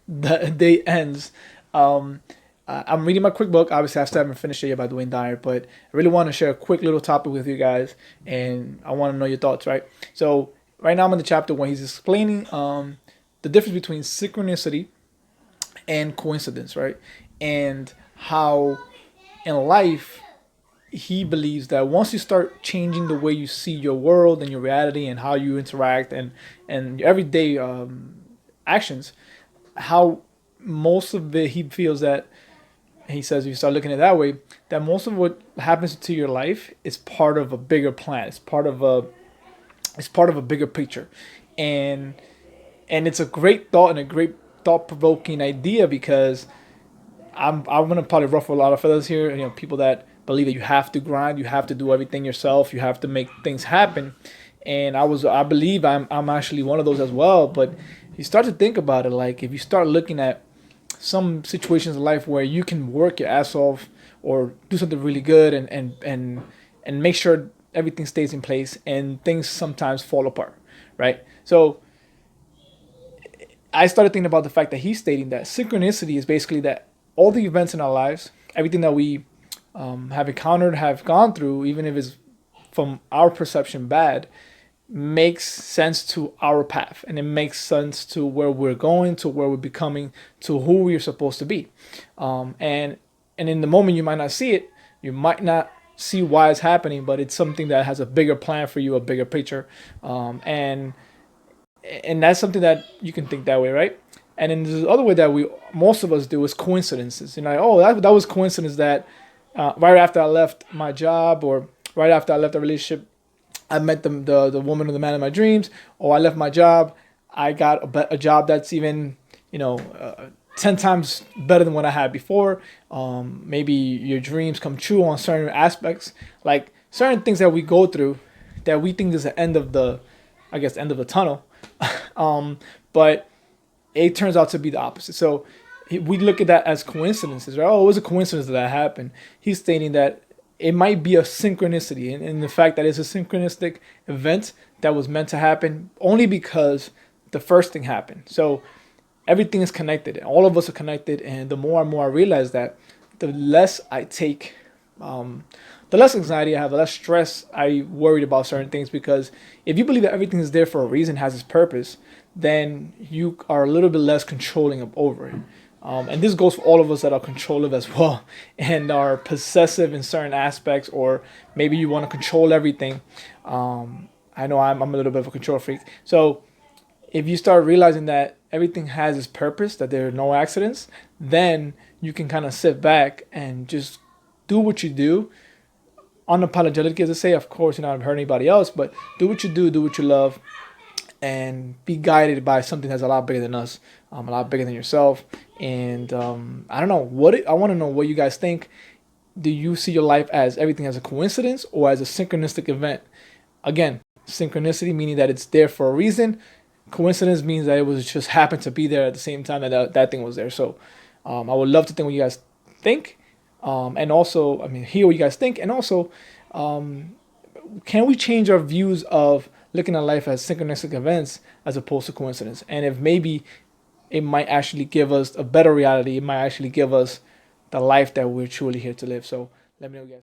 the day ends. Um, I'm reading my quick book. Obviously, I still haven't finished it yet by Dwayne Dyer, but I really want to share a quick little topic with you guys, and I want to know your thoughts, right? So, right now I'm in the chapter when he's explaining the difference between synchronicity and coincidence, right? And how in life he believes that once you start changing the way you see your world and your reality and how you interact and your everyday actions, how most of it he feels that he says if you start looking at it that way, that most of what happens to your life is part of a bigger plan. It's part of a bigger picture, and it's a great thought and a great thought provoking idea because I'm gonna probably ruffle a lot of feathers here. You know, people that believe that you have to grind, you have to do everything yourself, you have to make things happen. And I believe I'm actually one of those as well. But you start to think about it, like if you start looking at some situations in life where you can work your ass off or do something really good and make sure everything stays in place and things sometimes fall apart, right? So I started thinking about the fact that he's stating that synchronicity is basically that all the events in our lives, everything that we have encountered, have gone through, even if it's from our perception bad, makes sense to our path and it makes sense to where we're going, to where we're becoming, to who we're supposed to be. And in the moment you might not see it, you might not see why it's happening, but it's something that has a bigger plan for you, a bigger picture. And that's something that you can think that way, right? And then there's the other way that we most of us do is coincidences. You know, like, oh, that was coincidence that right after I left my job or right after I left the relationship, I met the woman or the man of my dreams, or I left my job, I got a job that's even, you know, 10 times better than what I had before. Maybe your dreams come true on certain aspects, like certain things that we go through that we think is the end of the, I guess, end of the tunnel. But it turns out to be the opposite. So we look at that as coincidences, right? Oh, it was a coincidence that happened. He's stating that it might be a synchronicity in the fact that it's a synchronistic event that was meant to happen only because the first thing happened. So everything is connected. All of us are connected. And the more and more I realize that, the less I take, the less anxiety I have, the less stress I worried about certain things. Because if you believe that everything is there for a reason, has its purpose, then you are a little bit less controlling over it. And this goes for all of us that are controllative as well and are possessive in certain aspects, or maybe you want to control everything. I know I'm a little bit of a control freak. So if you start realizing that everything has its purpose, that there are no accidents, then you can kind of sit back and just do what you do unapologetically, as I say. Of course, you're not hurting anybody else, but do what you do what you love, and be guided by something that's a lot bigger than us, a lot bigger than yourself. And I don't know I want to know what you guys think. Do you see your life as everything as a coincidence or as a synchronistic event? Again, synchronicity meaning that it's there for a reason. Coincidence means that it was just happened to be there at the same time that thing was there. So I would love to think what you guys think, and also, I mean, hear what you guys think, and also, can we change our views of looking at life as synchronistic events as opposed to coincidence? And if maybe it might actually give us a better reality, it might actually give us the life that we're truly here to live. So let me know, guys.